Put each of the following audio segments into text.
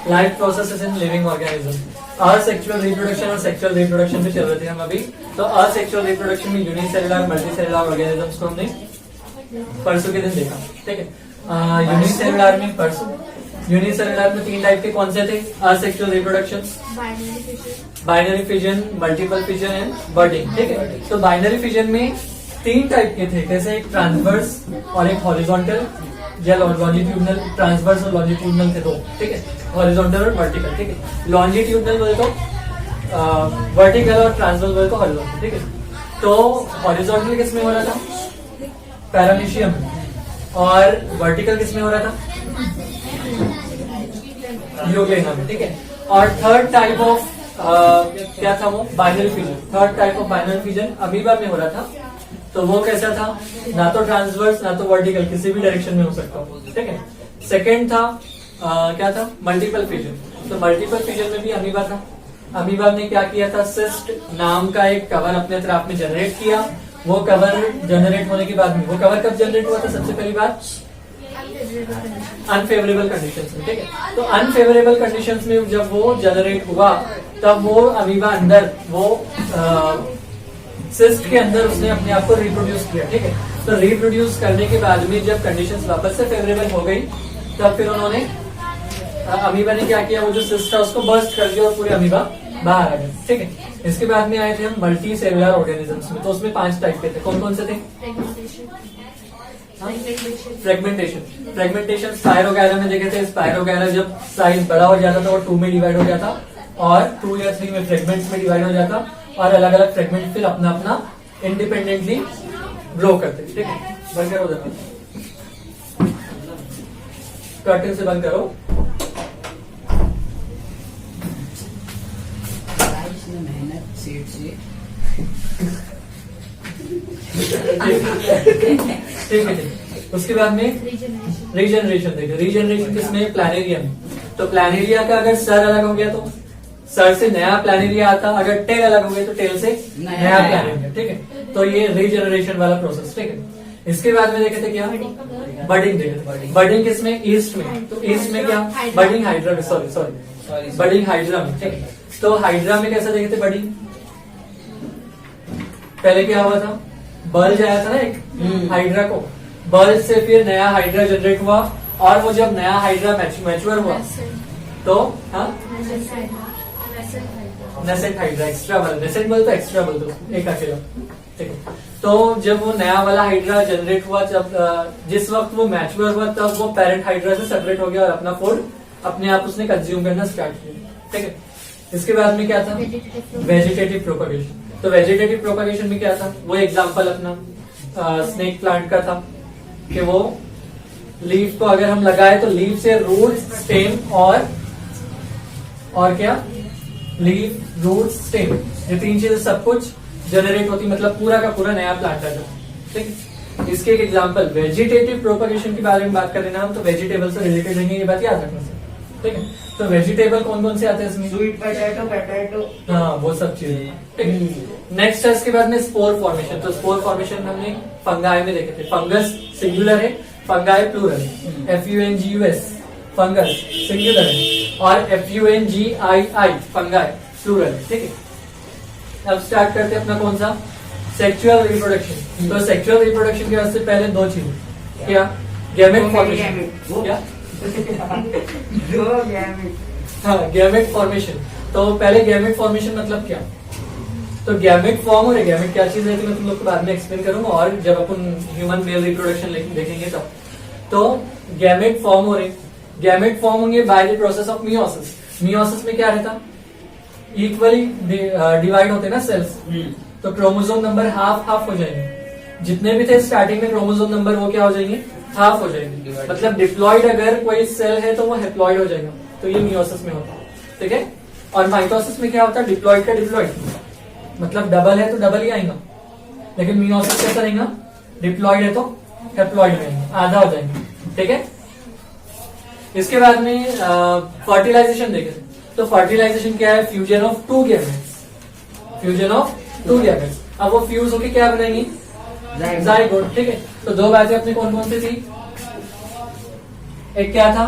Life processes in living organism. Asexual reproduction और sexual reproduction पे चल रहे थे हम अभी। तो असेक्सुअल रिप्रोडक्शन में यूनिसेलुलर मल्टीसेलुलर ऑर्गेनिजम्स को हमने परसों के दिन देखा, ठीक है। यूनिसेलुलर में परसों, यूनिसेलुलर में 3 टाइप के कौन से थे asexual reproduction? Binary fission, multiple fission and budding, ठीक है। तो बाइनरी फिजन में 3 टाइप के थे, कैसे? एक ट्रांसवर्स और एक हॉरिजॉन्टल या लॉन्जिट्यूडनल। ट्रांसवर्स और लॉन्जिट्यूडनल थे 2, ठीक है, हॉरिजॉन्टल और वर्टिकल, ठीक है। लॉन्जिट्यूडनल बोले तो वर्टिकल और ट्रांसवर्स बोले तो हॉरिजॉन्टल, ठीक है। तो हॉरिजॉन्टल किस में हो रहा था? पैरामीशियम। और वर्टिकल किस में हो रहा था? यूग्लेना में, ठीक है। और थर्ड टाइप ऑफ क्या था वो? Binary fission. Third type of binary fission amoeba में हो रहा था। तो वो कैसा था? ना तो ट्रांसवर्स ना तो वर्टिकल, किसी भी डायरेक्शन में हो सकता हो, ठीक है। सेकेंड था क्या था? Multiple fission. तो मल्टीपल फिजन में भी अमीबा था। अमीबा ने क्या किया था? सिस्ट नाम का एक कवर अपने तरफ में जनरेट किया। वो कवर जनरेट होने के बाद में, वो कवर कब जनरेट हुआ था? सबसे पहली बात अनफेवरेबल कंडीशंस में, ठीक है। तो अनफेवरेबल कंडीशंस में जब वो जनरेट हुआ तब वो अमीबा अंदर वो सिस्ट के अंदर उसने अपने आप को रिप्रोड्यूस किया, ठीक है। तो रिप्रोड्यूस करने के बाद में जब कंडीशंस वापस से फेवरेबल हो गई तब फिर उन्होंने अमीबा ने क्या किया? वो जो सिस्ट था उसको बर्स्ट कर दिया और पूरे अमीबा बाहर आ गए, ठीक है। इसके बाद में आए थे हम मल्टी सेलुलर ऑर्गेनिजम्स में। तो उसमें 5 टाइप के थे। कौन कौन से थे? फ्रेगमेंटेशन स्पाइरोगैरा में देखे थे। स्पाइरोगैरा जब साइज बड़ा हो जाता था वो 2 में डिवाइड हो जाता और 2 या 3 में फ्रेगमेंट्स में डिवाइड हो जाता और अलग अलग फ्रेगमेंट फिर अपना अपना इंडिपेंडेंटली ग्रो करते, ठीक है। बंद करो जरा, कर्टन से बंद करो। मेहनत सीट से ठीक है। उसके बाद में रीजनरेशन देखिए। रीजनरेशन किसमें? प्लानेरिया में। तो प्लानेरिया का अगर सर अलग हो गया तो सर से नया प्लानेरिया आता, अगर टेल अलग हो गया तो टेल से नया प्लानेरिया, ठीक है। तो ये रीजनरेशन वाला प्रोसेस, ठीक है। इसके बाद में देखे थे क्या? बडिंग देखे थे। बडिंग किसमें? ईस्ट में। तो ईस्ट में क्या? बडिंग हाइड्रा में, सॉरी बडिंग हाइड्रा में, ठीक है। तो हाइड्रा में कैसा देखे थे बडिंग? पहले क्या हुआ था? बल्ज आया था ना एक हाइड्रा को, बल्ज से फिर नया हाइड्रा जनरेट हुआ और वो जब नया हाइड्रा मैच्योर हुआ तो नेसेंट हाइड्रा, एक्स्ट्रा वाला, नेसेंट बोल तो एक्स्ट्रा बोल दो, एक अकेला, ठीक है। तो जब वो नया वाला हाइड्रा जनरेट हुआ, जब जिस वक्त वो मैच्योर हुआ तब वो पेरेंट हाइड्रा से सेपरेट हो गया और अपना फूड अपने आप उसने कंज्यूम करना स्टार्ट किया, ठीक है। इसके बाद में क्या था? Vegetative propagation. तो वेजिटेटिव प्रोपगेशन में क्या था? वो एग्जांपल अपना स्नेक प्लांट का था कि वो लीफ को अगर हम लगाए तो लीफ से रूट, स्टेम और क्या? लीफ, रूट, स्टेम, ये 3 चीजें सब कुछ जनरेट होती, मतलब पूरा का पूरा नया प्लांट आता, ठीक। इसके एक एग्जांपल वेजिटेटिव प्रोपगेशन के बारे में बात कर रहे हैं हम, तो वेजिटेबल से रिलेटेड रहेंगे, ये बात याद रखना, ठीक है। तो वेजिटेबल कौन कौन से आते हैं इसमें? स्वीट पोटैटो, हाँ वो सब चीजें, ठीक। नेक्स्ट है इसके बाद में स्पोर फॉर्मेशन। तो स्पोर फॉर्मेशन हमने फंगाई में देखे थे। फंगस सिंगुलर है, फंगाई प्लूरल है। FUNGUS फंगस सिंगुलर है और FUNGII फंगाई प्लूरल है, ठीक है। अब स्टार्ट करते हैं अपना कौन सा? Sexual reproduction. तो सेक्सुअल रिप्रोडक्शन के वास्ते पहले 2 चीजें, क्या? गैमेट फॉर्मेशन, क्या? हाँ, गैमेट फॉर्मेशन। तो पहले गैमेट फॉर्मेशन मतलब क्या? तो गैमेट फॉर्म और गैमेट क्या चीज रहती है मैं तुम लोग को बाद में एक्सप्लेन करूंगा, और जब अपन ह्यूमन मेल रिप्रोडक्शन देखेंगे तब। तो गैमेट फॉर्म हो रहे, गैमेट फॉर्म होंगे by the process of meiosis. Meiosis में क्या रहता? इक्वली डिवाइड होते ना सेल्स, तो क्रोमोसोम नंबर हाफ हो जाएंगे। जितने भी थे स्टार्टिंग में क्रोमोसोम नंबर वो क्या हो जाएंगे? हाफ हो जाएंगे। मतलब डिप्लॉइड अगर कोई सेल है तो वो हेप्लॉइड हो जाएगा, तो ये मियोसिस में होता है, ठीक है। और माइटोसिस में क्या होता है? डिप्लॉइड का डिप्लॉइड, मतलब डबल है तो डबल ही आएगा, लेकिन मियोसिस कैसा रहेगा? डिप्लॉइड है तो हेप्लॉइड में आधा हो जाएंगे, ठीक है। इसके बाद में फर्टिलाइजेशन देखें। तो फर्टिलाइजेशन क्या है? Fusion of 2 gametes, fusion of 2 gametes. अब वो फ्यूज होके क्या बनाएंगी? जाइगोट, ठीक है। तो 2 बातें अपनी कौन कौन सी थी? एक क्या था?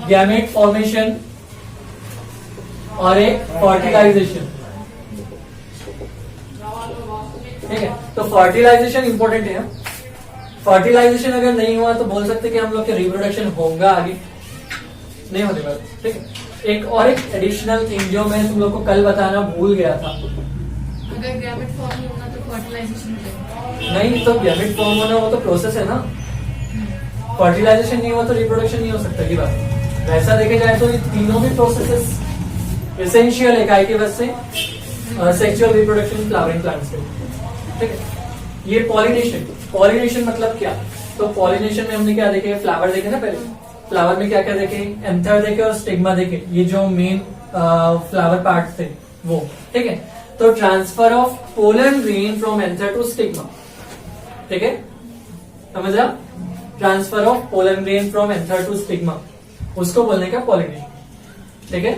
गैमेट फॉर्मेशन और एक फर्टिलाइजेशन। ठीक है, तो फर्टिलाइजेशन इंपॉर्टेंट है। फर्टिलाइजेशन अगर नहीं हुआ तो बोल सकते कि हम लोग के रिप्रोडक्शन होगा आगे, नहीं होने वाला। ठीक है, एक एडिशनल थिंग जो मैं तुम लोग को कल बताना भूल गया था, अगर गैमेट फॉर्म होना तो फर्टिलाइजेशन नहीं तो गैमेट फॉर्म होना वो तो प्रोसेस है ना, फर्टिलाइजेशन नहीं हुआ तो रिप्रोडक्शन नहीं हो सकता की बात। वैसा देखे जाए तो ये तीनों भी प्रोसेसेस एसेंशियल है गाय के बस से सेक्सुअल रिप्रोडक्शन फ्लावरिंग प्लांट्स के। ठीक है, ये पॉलिनेशन। पॉलिनेशन मतलब क्या? तो पॉलिनेशन में हमने क्या देखे, फ्लावर देखे ना पहले, फ्लावर में क्या क्या देखे, एंथर देखे और स्टिग्मा देखे, ये जो मेन फ्लावर पार्ट थे वो। ठीक है, तो transfer of pollen grain from anther to stigma. ठीक है, समझ रहा? Transfer of pollen grain from anther to stigma, उसको बोलने का पॉलिनेशन। ठीक है,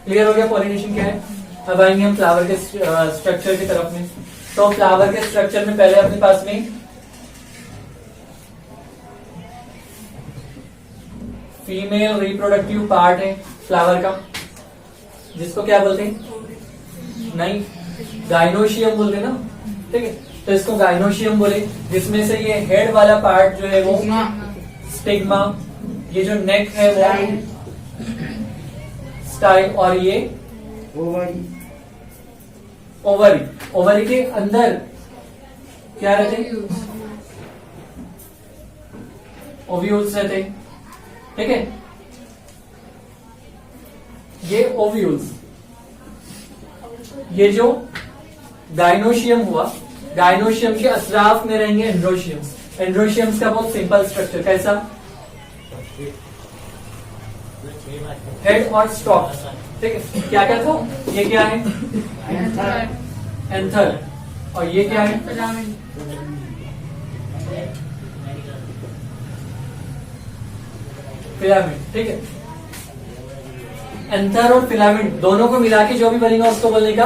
क्लियर हो गया पॉलिनेशन क्या है? अब आएंगे हम फ्लावर के स्ट्रक्चर की तरफ में। तो फ्लावर के स्ट्रक्चर में पहले अपने पास में फीमेल रिप्रोडक्टिव पार्ट है फ्लावर का, जिसको क्या बोलते हैं? नहीं, गाइनोशियम बोलते हैं ना। ठीक है, तो इसको गाइनोशियम बोले, जिसमें से ये हेड वाला पार्ट जो है वो स्टिग्मा, ये जो नेक है वो स्टाइल, और ये ओवरी। ओवरी के अंदर क्या रहते हैं? ओव्यूल्स रहते हैं। ठीक है, ये ओव्यूल्स, ये जो गाइनोशियम हुआ, गाइनोशियम के अतराफ में रहेंगे एंड्रोशियम्स। एंड्रोशियम्स का बहुत सिंपल स्ट्रक्चर कैसा? हेड और स्टॉक। ठीक है, क्या क्या था? ये क्या है? एंथर। और ये क्या है? फिलामेंट। फिलामेंट। ठीक है, एंथर और फिलामेंट दोनों को मिला के जो भी बनेगा उसको बोलने का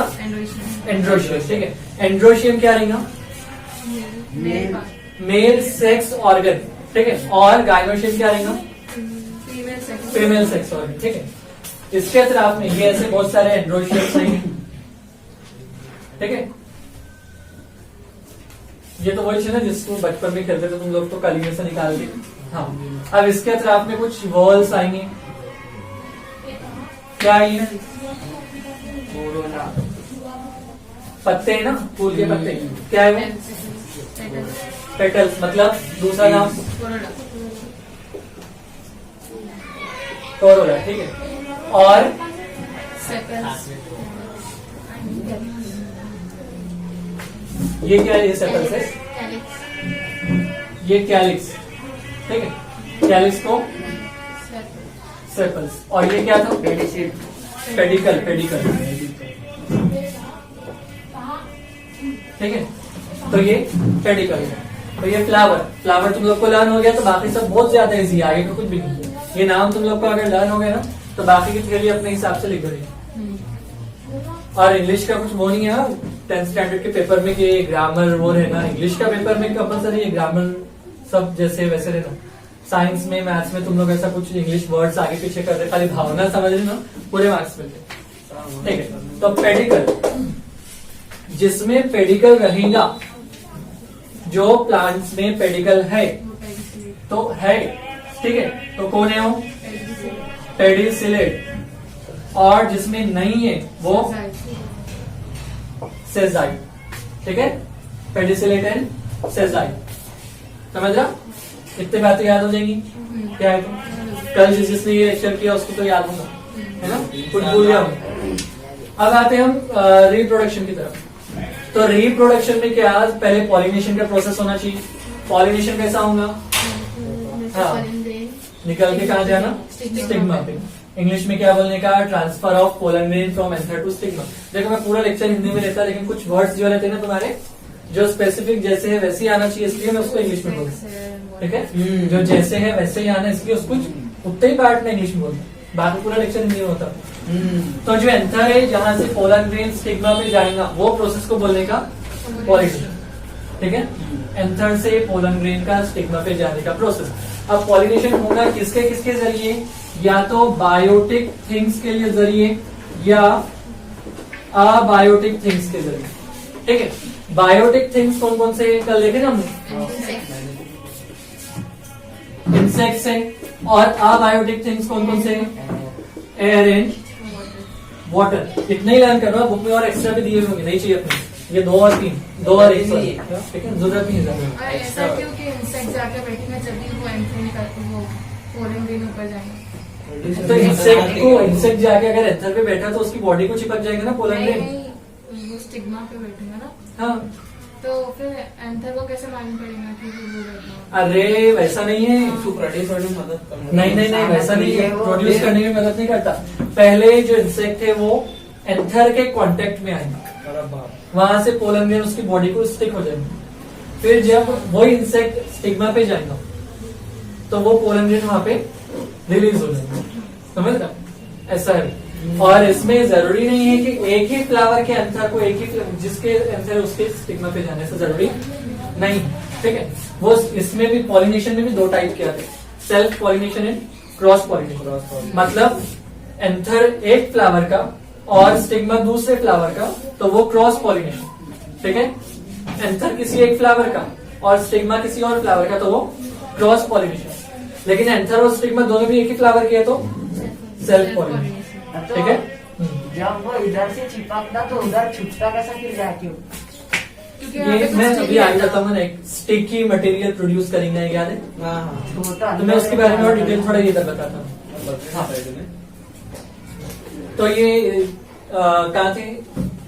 एंड्रोशियम। ठीक है, एंड्रोशियम क्या रहेगा? Male sex organ. ठीक है, और गाइनोशियम क्या रहेगा? Female sex. Female sex organ. ठीक है, इसके तरफ में ये ऐसे बहुत सारे एंड्रोशियम्स हैं। ठीक है, ये तो वही चीज है जिसको बचपन में खेलते थे तुम लोग, तो कली में से निकाल के। हाँ, अब इसके तरफ में कुछ वॉल्स आएंगे। क्या है ये? पत्ते हैं ना, फूल के पत्ते। क्या है वो? पेटल्स। मतलब दूसरा नाम कोरोला। ठीक है, और ये क्या है? ये सेपल्स है, ये कैलिक्स। ठीक है, कैलिक्स को सेपल्स। और ये क्या था? पेडिकल। पेडिकल। ठीक है, तो ये पेडिकल है। तो ये फ्लावर। फ्लावर तुम लोग को लर्न हो गया तो बाकी सब बहुत ज्यादा इजी, आगे तो कुछ भी नहीं है। ये नाम तुम लोग को अगर लर्न हो गया ना तो बाकी की थ्योरी अपने हिसाब से लिख देंगे। और इंग्लिश का कुछ वो नहीं है 10th स्टैंडर्ड के पेपर में कि ग्रामर वो रहना। इंग्लिश का पेपर में कंपलसरी है ग्रामर, सब जैसे वैसे रहना। साइंस में, मैथ्स में तुम लोग ऐसा कुछ इंग्लिश वर्ड्स आगे पीछे कर रहे, खाली भावना समझ रहे ना, पूरे मार्क्स मिलते। ठीक है, तो पेडिकल, जिसमें पेडिकल रहेगा, जो प्लांट्स में पेडिकल है तो है। ठीक है, तो कौन है वो? पेडिसिलेट। और जिसमें नहीं है वो सेजाइड। ठीक है, पेडिसिलेट एंड सेजाइड। समझ रहा? इतनी बातें याद हो जाएंगी। क्या है? तो कल जिसने ये लेक्चर किया उसको तो याद होगा, है ना? कुछ भूल गया। अब आते हैं हम रिप्रोडक्शन की तरफ। तो रिप्रोडक्शन में क्या, पहले पॉलिनेशन का प्रोसेस होना चाहिए। पॉलिनेशन कैसा होगा? हाँ, निकल के कहा जाना? स्टिग्मा पे। इंग्लिश में क्या बोलने का? Transfer of pollen grain from anther to stigma. देखो मैं पूरा लेक्चर हिंदी में रहता, लेकिन कुछ वर्ड्स जो रहते हैं ना तुम्हारे, जो स्पेसिफिक जैसे है वैसे ही आना चाहिए, इसलिए मैं उसको इंग्लिश में बोलूँ। ठीक है, जो जैसे है वैसे ही आना, इसलिए उसको उतने ही पार्ट में इंग्लिश में बोलूँ, बाकी पूरा लेक्चर हिंदी में होता। तो जो एंथर है जहां से पोलन ग्रेन स्टिग्मा पे जाएगा वो प्रोसेस को बोलने का पॉलिनेशन। ठीक है, एंथर से पोलन ग्रेन का स्टिग्मा पे जाने का प्रोसेस। अब पॉलिनेशन होगा किसके किसके जरिए? या तो बायोटिक थिंग्स के लिए जरिए या अबायोटिक थिंग्स के जरिए। ठीक है, बायोटिक थिंग्स कौन कौन से कल देखे ना हमने, इंसेक्ट्स है, और अबायोटिक थिंग्स कौन कौन से, एयर एंड वाटर। इतना ही लर्न करना, बुक में और एक्स्ट्रा भी दिए होंगे, नहीं चाहिए अपने, ये 2 और 3, 2 और 1, ठीक है, जरूरत नहीं है। और ऐसा क्यों कि इंसेक्ट जाके बैठेगा जब भी वो एंट्री करके वो पोलन ग्रेन ऊपर जाएंगे। तो इंसेक्ट जाके अगर एंथर पे बैठा तो उसकी बॉडी को चिपक जाएगा ना पोलन ग्रेन। नहीं, वो स्टिग्मा पे बैठेगा ना, हाँ, तो फिर एंथर को कैसे मालूम पड़ेगा कि वो बैठा। अरे वैसा नहीं है, उसको प्रोड्यूस करने में मदद करना। नहीं वैसा नहीं है, प्रोड्यूस करने में मदद नहीं करता। पहले जो इंसेक्ट है वो एंथर के कांटेक्ट में आएगा, वहां से पोलन ग्रेन उसकी बॉडी को स्टिक हो जाएगा। फिर जब वो इंसेक्ट स्टिग्मा पे जाएगा तो वो पोलन ग्रेन वहां पे रिलीज हो जाएगा, समझ रहा, ऐसा है। और इसमें जरूरी नहीं है कि एक ही फ्लावर के एंथर को एक ही जिसके एंथर उसके स्टिग्मा पे जाने से जरूरी नहीं, ठीक है। वो इसमें भी पॉलिनेशन में भी 2 टाइप के आते हैं, self pollination and cross pollination. मतलब एंथर एक फ्लावर का और स्टिग्मा दूसरे फ्लावर का, तो वो क्रॉस पॉलिनेशन, ठीक है। एंथर किसी एक फ्लावर का और स्टिग्मा किसी और फ्लावर का, तो वो क्रॉस पॉलिनेशन। लेकिन एंथर और स्टिग्मा दोनों भी एक ही फ्लावर के है तो सेल्फ पॉलिनेशन, तो ठीक है। जब वो इधर से चिपकता तो उधर छुपता कैसा फिर जाके वो? क्योंकि यहाँ पे ये कुछ मैं sticky अभी आगे रहता। बताऊंगा ना, एक स्टिकी मटेरियल प्रोड्यूस करेंगे, याद है। छोटा तो मैं उसके बारे में और डिटेल थोड़ा इधर बताता हूँ। तो ये कहाँ थे,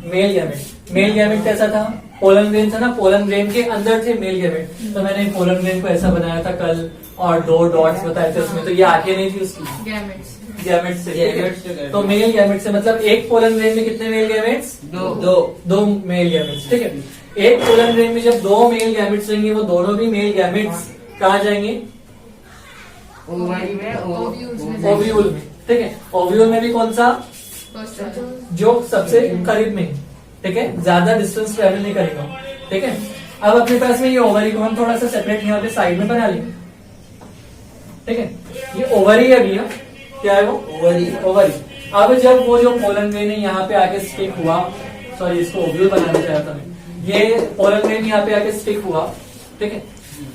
मेल गैमेट। मेल गैमेट कैसा था, पोलन ग्रेन था ना, पोलन ग्रेन के अंदर थे मेल गैमेट। तो मैंने पोलन ग्रेन को ऐसा बनाया था कल, और 2 डॉट्स बताए थे उसमें, तो ये आंखें नहीं थी उसकी, गैमेट्स। गैमेट से, ठीक है? गैमेट्स से तो मेल गैमेट से मतलब एक पोलन ग्रेन में कितने मेल गैमेट्स, 2 मेल गैमेट्स, ठीक है। एक पोलन ग्रेन में जब 2 मेल गैमेट्स रहेंगे, वो दोनों भी मेल गैमेट्स कहाँ जाएंगे, ओवरी में ओव्यूल्स में ओव्यूल में, ठीक है। ओव्यूल में भी कौन सा, जो सबसे करीब में, ठीक है, ज्यादा डिस्टेंस ट्रेवल नहीं करेगा, ठीक है। अब अपने पास में ये ओवरी को हम थोड़ा सा सेपरेट यहाँ पे साइड में बना लेंगे, ठीक है। ये ओवरी है भैया, क्या है वो, ओवरी। अब जब वो जो पोलन ग्रेन है यहाँ पे आके स्टिक हुआ, सॉरी इसको ओव्यूल बनाना चाहा था मैं, ये पोलन ग्रेन यहाँ पे आके स्टिक हुआ, ठीक है।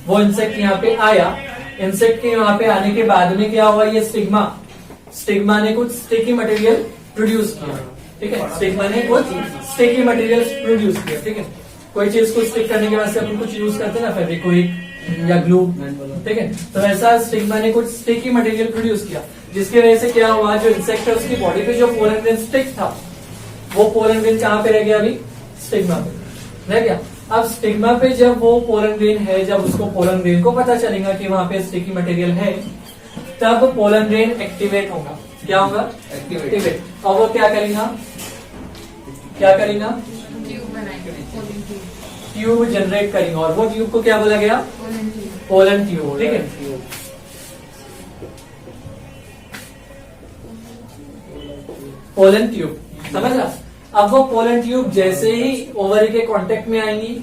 वो इंसेक्ट यहाँ पे आया, इंसेक्ट के यहाँ पे आने के बाद में क्या हुआ, ये स्टिग्मा ने कुछ स्टिकी मटेरियल प्रोड्यूस किया, ठीक है। स्टिग्मा ने कुछ स्टिकी मटेरियल प्रोड्यूस किया, ठीक है। कोई चीज को स्टिक करने के वास्ते अपन कुछ यूज करते हैं ना, फेविक्विक या ग्लू, ठीक है। तो ऐसा स्टिग्मा ने कुछ स्टिकी मटेरियल प्रोड्यूस किया, जिसकी वजह से क्या हुआ, जो इंसेक्ट है उसकी बॉडी पे जो पोलन ग्रेन स्टिक था, वो पोलन ग्रेन कहाँ पे रह गया, अभी स्टिग्मा पे रह गया। अब स्टिग्मा पे जब वो पोलन ग्रेन है, जब उसको पोलन ग्रेन को पता चलेगा कि वहां पे स्टिकी मटेरियल है, तब पोलन ग्रेन एक्टिवेट होगा। क्या होगा, एक्टिवेट। और वो क्या करेगा, ट्यूब बनाएंगे, पोलन ट्यूब। ट्यूब जनरेट करेंगे, और वो ट्यूब को क्या बोला गया, पोलन ट्यूब। पोलन ट्यूब, ठीक है। पोलन ट्यूब, समझ रहा। अब वो पोलन ट्यूब जैसे ही ओवरी के कांटेक्ट में आएंगी,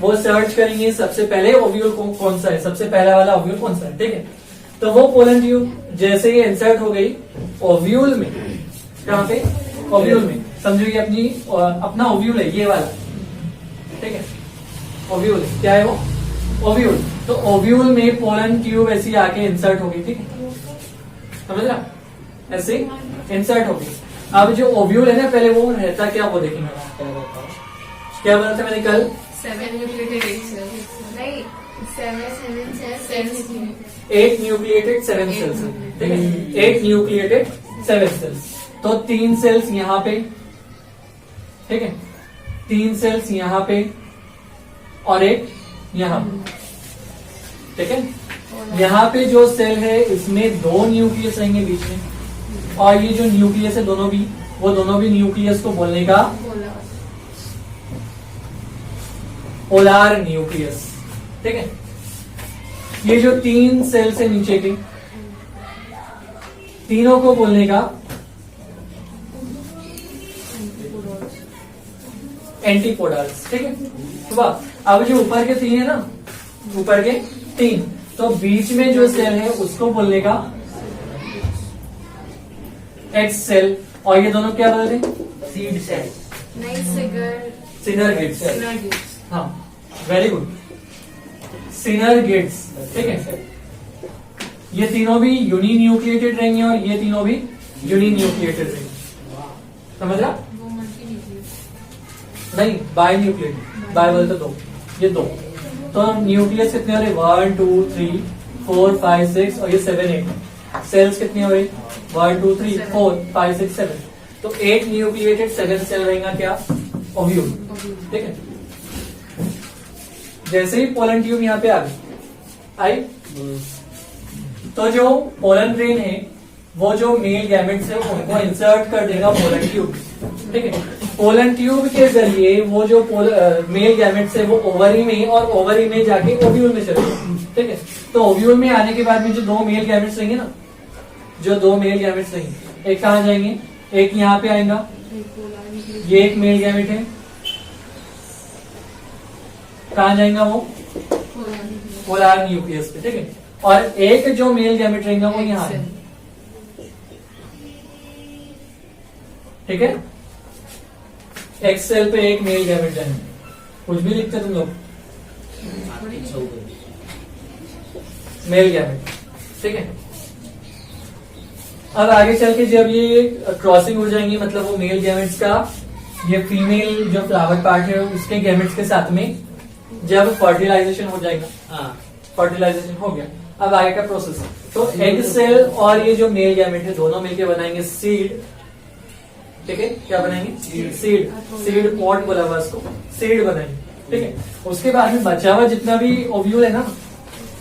वो सर्च करेंगे सबसे पहले ओव्यूल कौन सा है, सबसे पहला वाला ओव्यूल कौन सा है, ठीक है। तो वो पोलन ट्यूब जैसे ही इंसर्ट हो गई ओव्यूल में, कहाँ पे, ओव्यूल में, समझो ये अपना ओव्यूल है, ये वाला, ठीक है। ओव्यूल क्या है वो, ओव्यूल। तो ओव्यूल में पोलन ट्यूब ऐसी आके इंसर्ट हो गई, ठीक है, समझ रहा, ऐसे इंसर्ट हो गई। अब जो ओव्यूल है ना, पहले वो रहता क्या, वो देखेंगे। क्या बोला था मैंने कल, 7 न्यूक्लिएटेड एग सेल्स, नहीं 7 सेल्स, 8 न्यूक्लिएटेड 7 सेल्स, ठीक है। 8 न्यूक्लिएटेड 7 सेल्स, तो 3 सेल्स यहाँ पे, ठीक है, 3 सेल्स यहाँ पे और एक यहाँ पे, ठीक है। यहाँ पे जो सेल है इसमें 2 न्यूक्लियस रहेंगे बीच में, और ये जो न्यूक्लियस है दोनों भी न्यूक्लियस को बोलने का पोलार न्यूक्लियस, ठीक है। ये जो 3 सेल्स है नीचे के, तीनों को बोलने का एंटीपोडाल्स, ठीक है। तो वाह, अब जो ऊपर के 3 है ना, ऊपर के 3, तो बीच में जो सेल है उसको बोलने का एक्स सेल, और ये दोनों क्या बोलते हैं? Seed cell. नहीं, सिगर सिनरगेट्स। सिनर्गिड्स। हाँ, वेरी गुड, सिनरगेट्स। ठीक है, ये तीनों भी यूनिन्यूक्लिएटेड रहेंगे और ये तीनों भी यूनिन्यूक्लिएटेड रहेंगे। समझ रहा? वो मल्टीन्यूक्लियस। नहीं, बाय न्यूक्लिएटेड, बाय बोलते दो, ये दो। तो न्यूक्लियस कितने हो रहे? 1 2 3 4 5 6 और ये 7 8। सेल्स कितनी हो रही? 1 2 3 4 5 6 7। तो 8 न्यूक्लिएटेड 7 सेल रहेगा क्या? ओव्यूल। ठीक है, जैसे ही पोलन ट्यूब यहाँ पे आ गई, आई, तो जो पोलन ग्रेन है वो जो मेल गैमेट्स है उनको इंसर्ट कर देगा पोलन ट्यूब। ठीक है, पोलन ट्यूब के जरिए वो जो मेल गैमेट्स है वो ओवरी में, और ओवरी में जाके ओव्यूल में चले जाएंगे। ठीक है, तो ओव्यूल में आने के बाद में जो दो मेल गैमेट्स रहेंगे ना, जो दो मेल गैमेट्स रहेंगे, एक कहाँ जाएंगे? एक यहाँ पे आएगा, ये एक मेल गैमेट है, कहाँ जाएगा वो? पोलर न्यूक्लियस पे। ठीक है, और एक जो मेल गैमेट रहेगा वो यहाँ है। ठीक है, एक्स सेल पे एक मेल गैमेट जाएंगे, कुछ भी लिखते तुम लोग, मेल गैमेट। ठीक है, अब आगे चल के जब ये क्रॉसिंग हो जाएंगी, मतलब वो मेल गैमेट्स का ये फीमेल जो फ्लावर पार्ट है उसके गैमेट्स के साथ में जब फर्टिलाइजेशन हो जाएगा, फर्टिलाइजेशन हो गया, अब आगे का प्रोसेस है। तो एग सेल और ये जो मेल गैमेट है दोनों मिलके बनाएंगे सीड। ठीक है, क्या बनाएंगे? सीड। सीड पॉट बोला हुआ इसको, सीड बनाएंगे। ठीक है, उसके बाद में बचा हुआ जितना भी ओव्यूल है ना,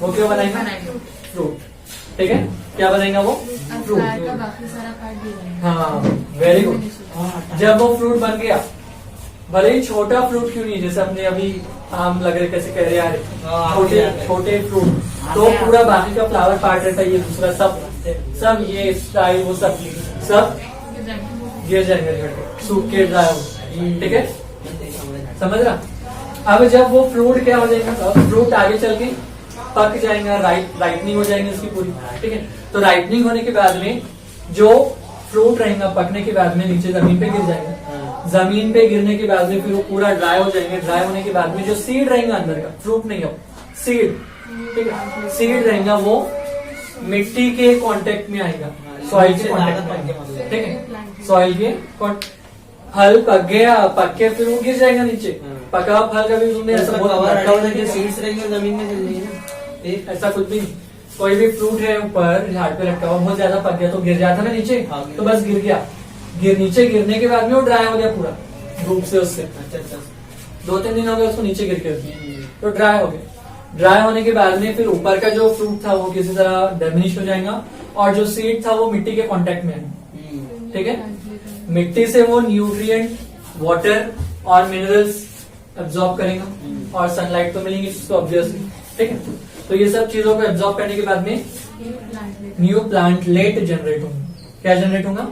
वो क्या बनाएगा? फ्रूट। ठीक है, क्या बनाएगा वो? फ्रूट। का बाकी सारा पार्ट भी बनेगा। हाँ, वेरी गुड। जब वो फ्रूट बन गया, भले ही छोटा फ्रूट क्यों नहीं, जैसे हमने अभी आम लग रहे, कैसे कह रहे यार, छोटे छोटे फ्रूट, तो पूरा बाकी का फ्लावर पार्ट रहता है, ये दूसरा सब ये स्टाइल वो सब गिर जाएंगे, सूख के ड्राई हो। ठीक है, समझ रहा? अब जब वो फ्रूट क्या हो जाएगा, फ्रूट आगे चल के पक जाएगा, राइटनिंग हो जाएगी उसकी पूरी। ठीक है, तो राइटनिंग होने के बाद में जो फ्रूट रहेगा पकने के बाद में नीचे जमीन पे गिर जाएगा। जमीन पे गिरने के बाद में फिर वो पूरा ड्राई हो जाएंगे। ड्राई होने के बाद में जो सीड रहेगा अंदर का, फ्रूट नहीं हो, सीड। ठीक है, सीड रहेगा वो मिट्टी के कांटेक्ट में आएगा, सॉइल के कांटेक्ट में आएगा। ठीक है, सॉइल के फल पक गया, पक के फिर वो गिर जाएगा नीचे। पका हुआ फल का भी तुमने ऐसा बहुत लटका होता है कि सीड्स रहेंगे जमीन में चल जाएंगे ना, ऐसा कुछ भी नहीं। कोई भी फ्रूट है ऊपर झाड़ पे लटका हुआ, बहुत ज्यादा पक गया तो गिर जाता ना नीचे, तो बस गिर गया। नीचे गिरने के बाद में वो ड्राई हो गया पूरा धूप से, उससे 2-3 दिन हो गए उसको नीचे गिर के, तो ड्राई हो गया। ड्राई होने के बाद में फिर ऊपर का जो फ्रूट था वो किसी तरह डैमेज हो जाएगा, और जो सीड था वो मिट्टी के कांटेक्ट में है। ठीक है, मिट्टी से वो न्यूट्रिएंट, वाटर और मिनरल्स एब्जॉर्ब करेगा, और सनलाइट तो मिलेंगी उसको ऑब्वियसली। ठीक है, तो ये सब चीजों को एब्जॉर्ब करने के बाद में न्यू प्लांटलेट जनरेट होंगे। क्या जनरेट होगा?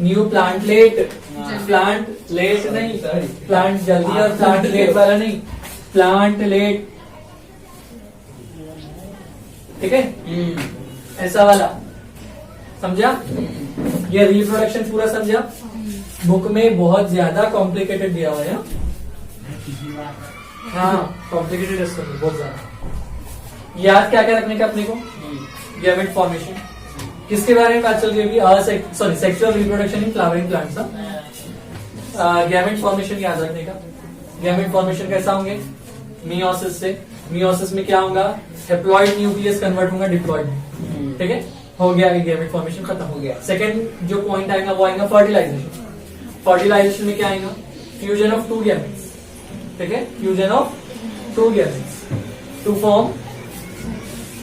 New plantlet. प्लांटलेट नहीं, प्लांट जल्दी और प्लांटलेट वाला नहीं, प्लांटलेट। ठीक है, ऐसा वाला, समझा? ये रिप्रोडक्शन पूरा समझा? बुक में बहुत ज्यादा कॉम्प्लिकेटेड दिया हुआ है। हाँ, कॉम्प्लिकेटेड है बहुत ज्यादा। याद क्या क्या रखने का अपने को? Gamete formation. किसके बारे में बात चल रही है अभी? Sorry, sexual reproduction in flowering plants. Gamete formation याद रखने का। गैमेट फॉर्मेशन कैसा होंगे? मियोसिस से। मियोसिस में क्या होगा? हेप्लॉइड न्यूक्लियस कन्वर्ट होगा डिप्लॉइड में। ठीक है, हो गया, गैमेट फॉर्मेशन खत्म हो गया। सेकंड जो पॉइंट आएगा वो आएगा फर्टिलाइजेशन। फर्टिलाइजेशन में क्या आएगा? Fusion of two gametes. ठीक है, fusion of two gametes to form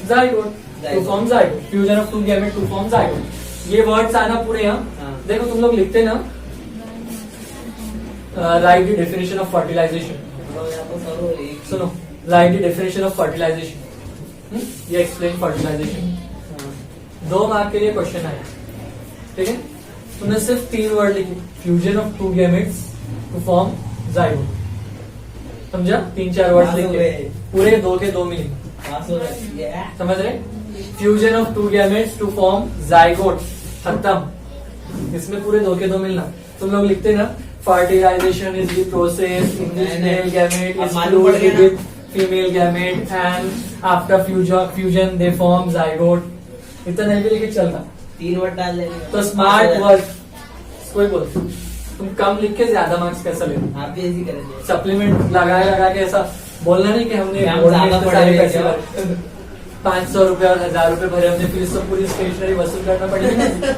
zygote. To form zygote, fusion of two gamete to form zygote. ये वर्ड्स आना पूरे यहाँ। देखो तुम लोग लिखते ना, write the definition of fertilization. सुनो, write the definition of fertilization, ये एक्सप्लेन फर्टिलाइजेशन। 2 मार्क के लिए क्वेश्चन आया। ठीक है, तुमने सिर्फ 3 वर्ड लिखे, fusion of two gametes to form zygote. समझा? 3-4 वर्ड लिखे, पूरे 2 के 2 मीनिंग। समझ रहे? Fusion of two gametes to form zygote, खत्म। इसमें पूरे 2 के 2 मिलना। तुम लोग लिखते ना fertilisation is the process in which male gamete is मालूम पड़ फ्यूज्ड गया with female gamete and after fusion they form zygote. इतना नहीं भी लेके चलना। 3 वर्ड डाल देंगे तो स्मार्ट वर्क कोई बोल, तुम कम लिख के ज्यादा मार्क्स कैसा ले? आप भी ऐसी करेंगे। सप्लीमेंट लगा के ऐसा बोलना नहीं कि हमने हम बोर्ड में ज्यादा इतने पढ़े सारे हुए पैसे भरे, 500 रुपए और 1000 रुपए भरे हमने, फिर इसको पूरी स्टेशनरी वसूल करना पड़ेगा।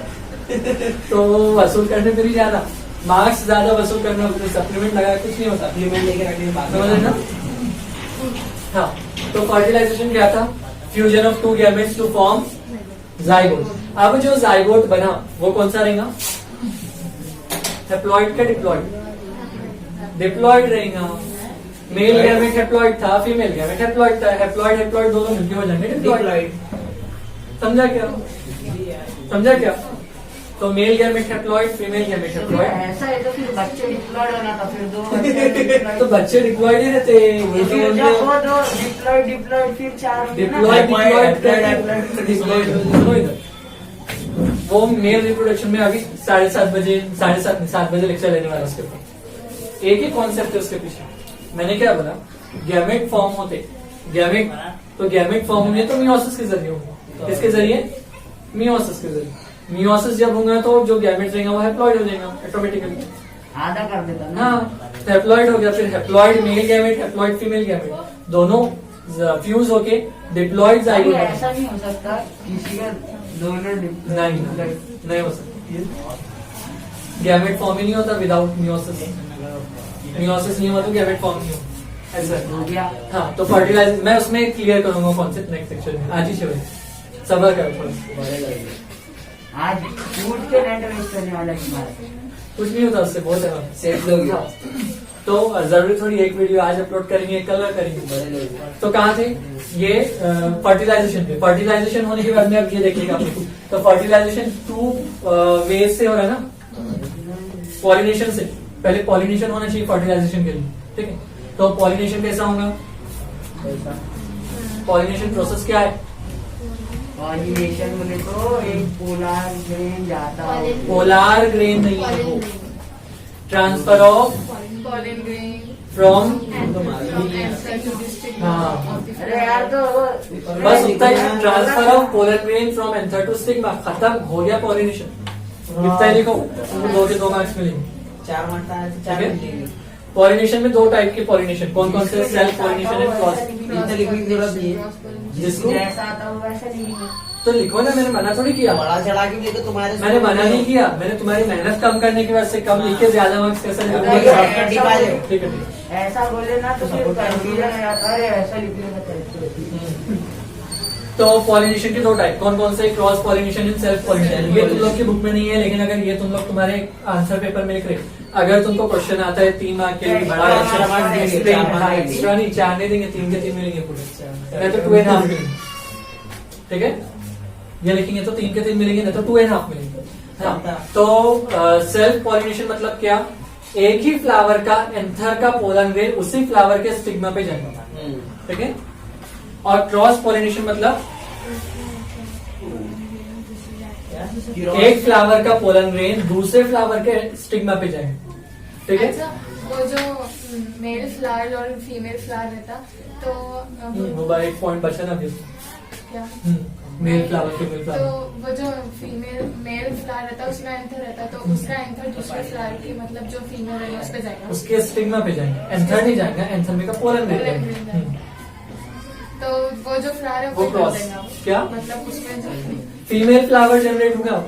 तो वसूल करने फिर ही ज्यादा मार्क्स ज्यादा वसूल करना, सप्लीमेंट लगा कुछ नहीं होता। सप्लीमेंट लेके रखने की बात समझ रहे ना? हाँ, तो फर्टिलाइजेशन क्या था? Fusion of 2 gametes to form zygote. अब जो जाइगोट बना वो कौन सा रहेगा? हैप्लॉइड का डिप्लॉइड? डिप्लॉइड रहेगा। मेल गैमेट हैप्लॉइड था, फीमेल गैमेट हैप्लॉइड था। हैप्लॉइड हैप्लॉइड दोनों मिलके हो जाएंगे डिप्लॉइड। समझा क्या? समझा क्या? तो male gamete haploid, female gamete haploid. ऐसा है तो फिर बच्चे डिप्लॉयड होना था, फिर 2 बच्चे तो बच्चे डिप्लॉइड ही रहते हैं। ये तो फिर बोल जब रहे वो 2 डिप्लॉयड फिर 4 डिप्लॉइड वो मेल रिप्रोडक्शन में अभी 7:30 बजे 7 बजे लेक्चर लेने वाला उसके ऊपर। एक ही कॉन्सेप्ट है उसके पीछे। मैंने क्या बोला? गैमेट फॉर्म होते, गैमेट तो गैमेट फॉर्म होंगे तो मियोसिस के जरिए होंगे। किसके जरिए? मियोसिस के जरिए। मियोसिस जब होगा तो जो गैमेट रहेगा वो हैप्लॉइड हो जाएगा ऑटोमेटिकली। आधा कर देता ना। हाँ, हैप्लॉइड हो गया। फिर haploid male gamete, haploid female gamete दोनों फ्यूज होके डिप्लॉइड जाइगोट। ऐसा नहीं हो सकता किसी का दोनों नहीं हो सकती। गैमेट फॉर्म ही नहीं होता विदाउट मियोसिस। मियोसिस नहीं हुआ तो गैमेट फॉर्म नहीं हो ऐसा। हो गया। हाँ, तो फर्टिलाइज मैं उसमें क्लियर करूंगा कॉन्सेप्ट नेक्स्ट सेक्शन में। आज ही शिव सबर करो थोड़ा। आज फूड के नेट वेस्ट करने वाला है। कुछ नहीं होता उससे, बहुत है। सेट लोग तो जरूरी थोड़ी एक वीडियो आज अपलोड करेंगे, कल करेंगे। बड़े लोग तो कहाँ थे ये? फर्टिलाइजेशन पे। फर्टिलाइजेशन होने के बाद में अब ये देखिएगा आपको, तो फर्टिलाइजेशन 2 वेज से हो रहा है ना। पॉलिनेशन से, पहले पॉलिनेशन होना चाहिए फर्टिलाइजेशन के लिए, ठीक है? तो पॉलिनेशन कैसा होगा? पॉलिनेशन प्रोसेस क्या है? पॉलिनेशन बोले तो एक पोलर ग्रेन जाता है। पोलार ग्रेन नहीं है वो, transfer of pollen grain from. from ancestor to distinct हाँ। of the अरे यार तो बस उतना ही, transfer of pollen grain from anther to stigma, खत्म हो गया पॉलिनेशन। इतना ही लिखो, 2 के 2 मार्क्स मिलेंगे। 4 मारता है, 4 ठीक है? मिलेंगे। पॉलिनेशन में 2 टाइप के पॉलिनेशन कौन कौन से? Self pollination and cross. इतना लिखने की जरूरत नहीं है। जिसको जैसा आता है वैसा नहीं। तो लिखो ना, मैंने मना थोड़ी किया। बड़ा चढ़ा के भी तो तुम्हारे मैंने मना नहीं किया, मैंने तुम्हारी मेहनत कम करने की वजह से कम लिख के ज्यादा मार्क्स कैसे अरे मिलेंगे? यार, ठीक है, ठीक है। ऐसा बोले ना तो फिर कंफ्यूजन हो जाता है। ऐसा लिखने का तरीका। तो पॉलिनेशन के 2 टाइप कौन कौन से? Cross pollination and self pollination. ये तुम लोग की बुक में नहीं है, लेकिन अगर ये तुम लोग तुम्हारे आंसर पेपर में लिख रहे, अगर तुमको क्वेश्चन आता है 3 मार्क के लिए, बड़ा एक्स्ट्रा मार्क्स देंगे, 4 मार्क्स देंगे। एक्स्ट्रा नहीं, 4 नहीं देंगे, 3 के 3 मिलेंगे पूरे, नहीं तो 2.5 मिलेंगे। ठीक है, ये लिखेंगे तो 3 के 3 मिलेंगे, नहीं तो 2.5 मिलेंगे। हाँ, तो सेल्फ पॉलिनेशन मतलब क्या? एक ही फ्लावर का एंथर का पोलन ग्रेन उसी फ्लावर के स्टिग्मा पे जाएगा, ठीक है? और क्रॉस पॉलिनेशन मतलब एक फ्लावर का पोलन ग्रेन दूसरे फ्लावर के स्टिग्मा पे जाएगा, ठीक है? अच्छा, वो जो मेल फ्लावर और फीमेल फ्लावर रहता तो वो बार एक पॉइंट बचा ना फिर। क्या मेल फ्लावर फीमेल तो फ्लावर, वो जो मेल फ्लावर रहता है उसमें एंथर रहता है, तो उसका एंथर दूसरे फ्लावर की मतलब जो फीमेल है उस पे जाएगा। उसके स्टिग्मा पे जाएंगे, एंथर नहीं जाएगा, एंथर में का पोलन ग्रेन जाएगा। तो वो जो फ्लावर है वो वो कर क्रॉस देगा, क्या? मतलब उसमें जो फीमेल फ्लावर जनरेट होगा,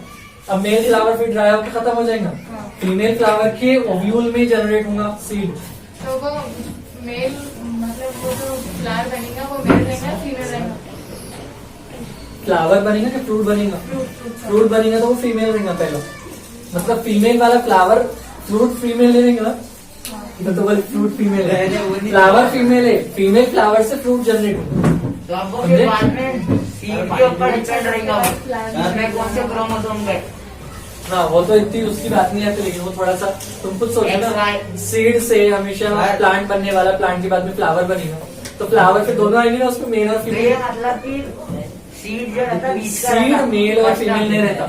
अब मेल फ्लावर फिर ड्राई होकर खत्म हो जाएगा, हाँ। फीमेल फ्लावर के ओव्यूल में जनरेट होगा सीड। तो वो मेल मतलब वो जो फ्लावर बनेगा वो मेल रहेगा या फीमेल रहेगा? फ्लावर बनेगा कि फ्रूट बनेगा? फ्रूट फ्रूट बनेगा तो वो फीमेल रहेगा पहला, मतलब फीमेल वाला फ्लावर फ्रूट फीमेल ले लेगा, तो वो फ्रूट फीमेल है, फ्लावर फीमेल है, फीमेल फ्लावर से फ्रूट जनरेट होगा। तो आपको फिर बाद में सीड के ऊपर डिपेंड रहेगा उसमें कौन से क्रोमोसोम पे। हाँ, वो तो इतनी उसकी बात नहीं आती, लेकिन वो थोड़ा सा तुम खुद सोचो ना, XY सीड से हमेशा प्लांट बनने वाला, प्लांट के बाद में फ्लावर बनेगा, तो फ्लावर फिर दोनों आएंगे ना, उसमें मेल और तो ये फीमेल। मतलब कि सीड जो रहता है बीच का सीड रहता है। मेल और फीमेल नहीं रहता,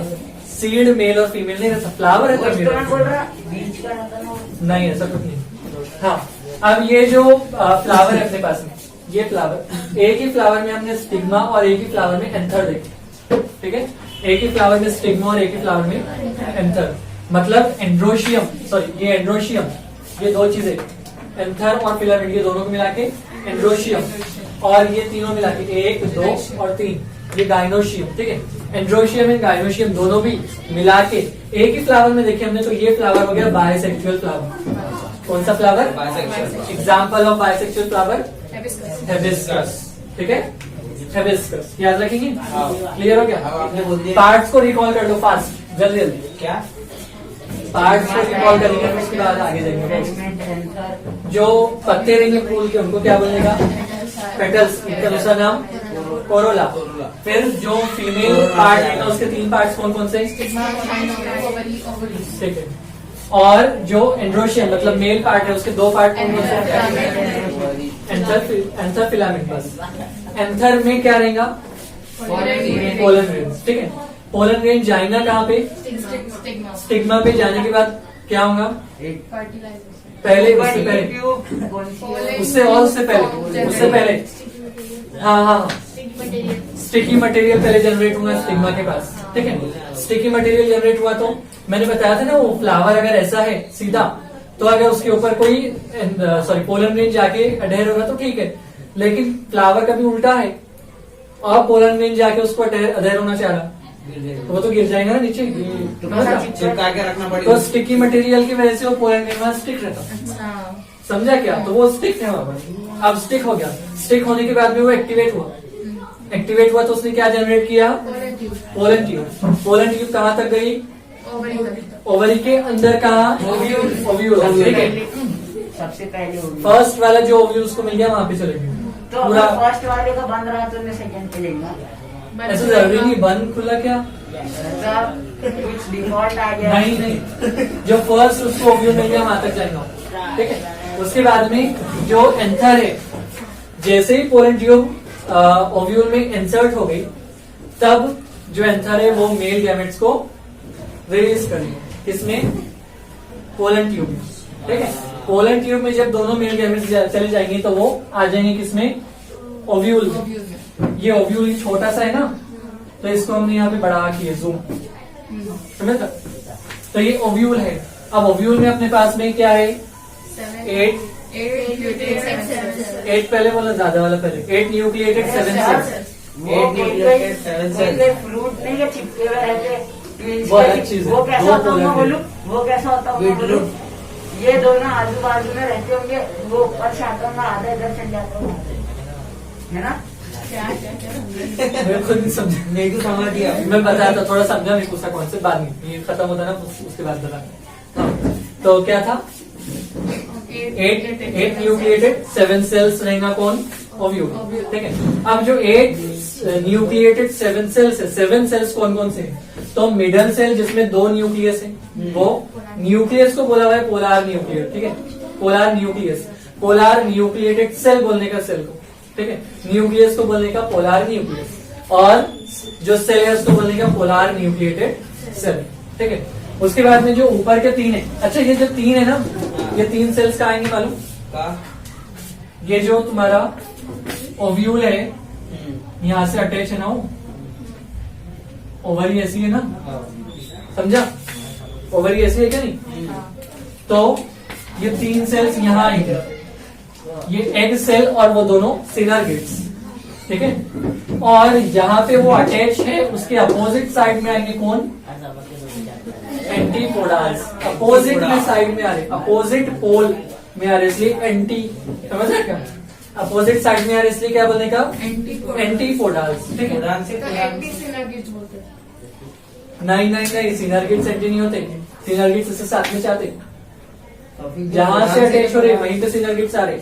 सीड मेल और फीमेल नहीं रहता, फ्लावर है वो तो तो मेल मैं बोल रहा बीच का रहता ना वो। नहीं, ऐसा कुछ नहीं। हाँ, अब ये जो फ्लावर है अपने पास में, ये फ्लावर, एक ही फ्लावर में हमने स्टिग्मा और एक ही फ्लावर में एंथर देखे, ठीक है। एक ही फ्लावर में स्टिग्मा और एक ही फ्लावर में एंथर, मतलब एंड्रोशियम, सॉरी ये एंड्रोशियम, ये दो चीजें, एंथर और फिलामेंट, ये दोनों को मिला के एंड्रोशियम, और ये तीनों मिला के 1, 2 और 3, ये गाइनोशियम, ठीक है। एंड्रोशियम एंड गाइनोशियम दोनों भी मिला के एक ही फ्लावर में देखे हमने, तो ये फ्लावर हो गया बायसेक्सुअल फ्लावर। कौन सा flower? Example of bisexual flower hibiscus, ठीक है, हेबिस्कस, याद रखेंगे। क्लियर हो अब गया? आपने बोल दिया पार्ट्स को रिकॉल कर दो फास्ट, जल्दी जल्दी क्या? पार्ट्स को रिकॉल करेंगे, फिर उसके बाद आगे जाएंगे। अटैचमेंट एंथर जो पत्ते रहेंगे फूल के, उनको क्या बोलेगा? पेटल्स, इनका दूसरा नाम कोरोला। फिर जो फीमेल पार्ट रहेगा उसके 3 पार्ट्स कौन कौन से? ठीक है। और जो एंड्रोशियम मतलब मेल पार्ट है उसके 2 पार्ट कौन कौन से? Anther filament. बस एंथर में क्या रहेगा? पोलन ग्रेन्स, ठीक है। पोलन ग्रेन जाएगा कहाँ पे? स्टिग्मा पे जाने के बाद क्या होगा? पहले उससे पहले उससे पहले हाँ स्टिकी मटेरियल पहले जनरेट हुआ स्टिग्मा के पास, ठीक है। स्टिकी मटेरियल जनरेट हुआ तो मैंने बताया था ना, वो फ्लावर अगर ऐसा है सीधा, तो अगर उसके ऊपर कोई पोलन ग्रेन जाके अडेयर होगा तो ठीक है, लेकिन फ्लावर कभी उल्टा है और पोलन ग्रेन जाके उसको अडेयर होना चाह रहा, तो वो तो गिर जाएगा ना नीचे। चिपका के रखना पड़ेगा। तो स्टिकी मटेरियल की वजह से वो पोलन ग्रेन वहां स्टिक रहता, समझा क्या? तो वो स्टिक है वहां पर, अब स्टिक हो गया। स्टिक होने के बाद में वो एक्टिवेट हुआ तो उसने क्या जनरेट किया? Pollen tube. पोलन ट्यूब कहाँ तक गई? ओवरी के अंदर कहाँ? ओव्यूल, ठीक है। सबसे पहले होगी। फर्स्ट वाला जो ओव्यूल उसको मिल गया वहां पे चले गए तो पूरा। अगर फर्स्ट वाले का बंद रहा तो मैं सेकंड पे लेगा। ऐसा जरूरी नहीं, बंद खुला क्या? कुछ डिफॉल्ट आ गया। नहीं, जो फर्स्ट उसको ओव्यूल मिल गया वहां तक जाएगा, ठीक है। उसके बाद में जो एंथर है, जैसे ही पोलन ट्यूब ओव्यूल में इंसर्ट हो गई, तब जो एंथर है वो मेल गैमेट्स को रिलीज करेंगे। इसमें पोलन ट्यूब में, ठीक है। पोलन ट्यूब में जब दोनों मेल गैमेट्स चले जाएंगे तो वो आ जाएंगे किसमें? ओव्यूल में। ये ओव्यूल छोटा सा है ना, तो इसको हमने यहाँ पे बढ़ा किया जूम, समझ? तो ये ओव्यूल है। अब ओव्यूल में अपने पास में क्या है? 8 पहले बोला, ज्यादा वाला पहले। 8 न्यूक्लिएटेड 7 सेल्स। फ्रूट नहीं है, चिपके हुए रहते। वो अलग चीज है। वो कैसा दो होता होगा पोलन बोलूं? वो कैसा होता होगा बोलूं? ये दोनों आजू बाजू में रहते होंगे, वो ऊपर से आता होगा, आधा इधर चल जाता होगा, है ना? मैं खुद नहीं समझा, नहीं तो समझ गया। मैं बताया था, थोड़ा समझा नहीं पूछा कौन से, बाद में ये खत्म होता ना उसके बाद बता। हाँ, तो क्या था? 8 न्यूक्लिएटेड 7 सेल्स रहेगा कौन? ओव्यूल, ठीक है। अब जो 8 न्यूक्लिएटेड 7 सेल्स है, 7 सेल्स कौन कौन से हैं? तो मिडल सेल जिसमें 2 न्यूक्लियस है, वो न्यूक्लियस को बोला हुआ है पोलार न्यूक्लियर, ठीक है। Polar nucleus, polar nucleated cell बोलने का सेल को, ठीक है। न्यूक्लियस को बोलने का पोलार न्यूक्लियस, और जो सेल है उसको बोलने का पोलार न्यूक्लिएटेड सेल, ठीक है। उसके बाद में जो ऊपर के 3 है, अच्छा ये जो 3 है ना, ये 3 सेल्स कहाँ आएंगे मालूम? ये जो तुम्हारा ओव्यूल है यहाँ से अटैच है ना, वो ओवरी ऐसी है ना, समझा? ओवरी ऐसी है क्या? नहीं, तो ये 3 सेल्स यहाँ आएंगे, ये एग सेल और वो दोनों सिनर्गिड्स, ठीक है। और यहाँ पे वो अटैच है, उसके अपोजिट साइड में आएंगे कौन? एंटीपोडाल्स। अपोजिट में साइड में आ रहे, अपोजिट पोल में आ रहे, इसलिए एंटी, समझ रहे क्या? अपोजिट साइड में आ रहे इसलिए क्या बोलने का? एंटीपोडाल्स, ठीक है। नहीं, सिनर्गिड्स एंटी नहीं होते, सिनर्गिड्स इससे साथ में चाहते, जहां से अटैच हो रहे वहीं पे सिनर्गिड्स आ रहे,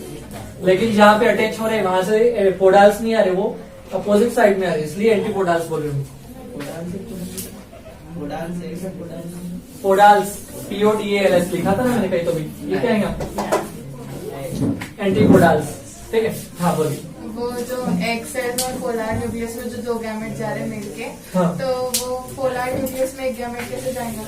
लेकिन जहां पे अटैच हो रहे वहां से पोडाल्स नहीं आ रहे, वो अपोजिट साइड में आ रहे, इसलिए एंटीपोडाल्स बोल रहे हूँ। पोडाल्स, PODALS लिखा था ना मैंने कहीं तो भी, ये क्या है? एंटीपोडाल्स, ठीक है। हाँ बोलिए। वो जो एग सेल और पोलर न्यूक्लियस में जो दो गैमेट जा रहे हैं मिलके, हाँ। तो वो पोलर न्यूक्लियस में एक गैमेट कैसे जाएगा?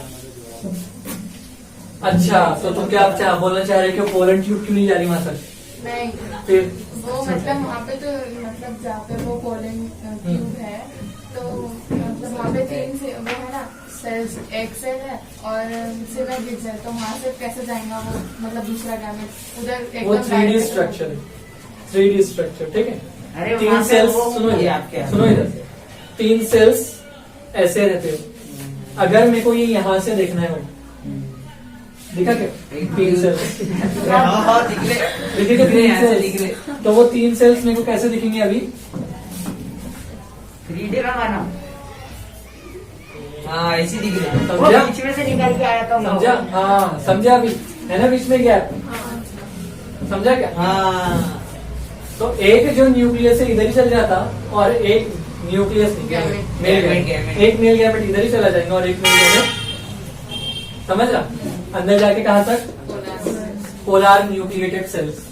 अच्छा, तो तुम क्या आप बोलना चाह रहे हो कि पोलन ट्यूब क्यों नहीं जा रही वहां तक? नहीं, फिर वो मतलब वहाँ पे तो मतलब जहाँ पे वो पोलन ट्यूब है, तो मतलब वहाँ पे तीन से वो है ना सेल्स, एक सेल है और सिमेट्रिक है, तो वहाँ से कैसे जाएगा वो मतलब दूसरा गैमेट उधर वो एकदम 3D direct- स्ट्रक्चर है, 3D स्ट्रक्चर, ठीक है। अरे तीन वहाँ पे सेल्स, वो सुनो ये इधर, आपके हाथ सुनो इधर, तीन सेल्स ऐसे रहते हो। अगर मेरे को ये यहाँ से देखना है, दिखा क्या? तीन सेल्स हाँ, दिख रहे दिखेगा, दिख रहे तीन ऐसे दिख सेल्स। रहे। तो वो तीन सेल्स मेरे को कैसे दिखेंगे अभी? 3D का माना हाँ, ऐसे दिख रहे। वो समझा? बीच में से निकल के आया था समझा? हाँ, समझा अभी, है ना बीच में गैप? समझा क्या? हाँ, तो एक जो न्यूक्लियस है इधर ही चल जाता और एक न्यूक्लियस नहीं, gamete. Male gamete, gamete, gamete. एक मेल गैमेट इधर ही चला जाएगा और एक मेल गैमेट, समझ रहा, अंदर जाके कहाँ तक? Polar polar nucleated sales.